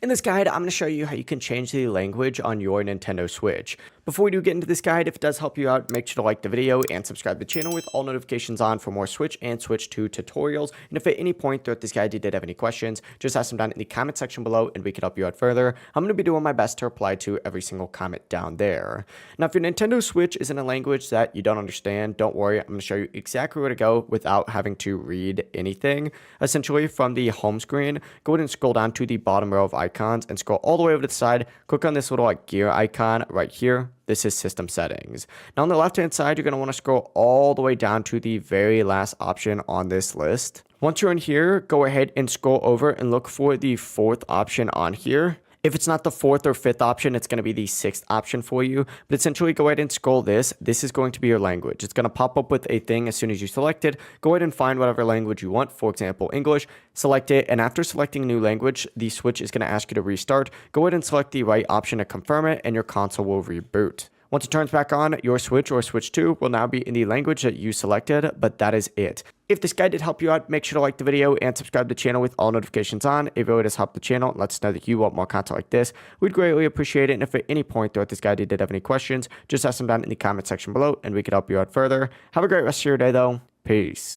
In this guide, I'm going to show you how you can change the language on your Nintendo Switch. Before we do get into this guide, if it does help you out, make sure to like the video and subscribe to the channel with all notifications on for more Switch and Switch 2 tutorials. And if at any point throughout this guide you did have any questions, just ask them down in the comment section below and we can help you out further. I'm going to be doing my best to reply to every single comment down there. Now, if your Nintendo Switch is in a language that you don't understand, don't worry. I'm going to show you exactly where to go without having to read anything. Essentially, from the home screen, go ahead and scroll down to the bottom row of icons and scroll all the way over to the side. Click on this little gear icon right here. This is system settings. Now on the left hand side, you're going to want to scroll all the way down to the very last option on this list. Once you're in here, go ahead and scroll over and look for the fourth option on here. If it's not the fourth or fifth option, it's going to be the sixth option for you. But essentially, go ahead and scroll this. This is going to be your language. It's going to pop up with a thing as soon as you select it. Go ahead and find whatever language you want. For example, English. Select it. And after selecting a new language, the Switch is going to ask you to restart. Go ahead and select the right option to confirm it, and your console will reboot. Once it turns back on, your Switch or Switch 2 will now be in the language that you selected, but that is it. If this guide did help you out, make sure to like the video and subscribe to the channel with all notifications on. It really does help the channel and lets us know that you want more content like this. We'd greatly appreciate it. And if at any point throughout this guide you did have any questions, just ask them down in the comment section below and we could help you out further. Have a great rest of your day though. Peace.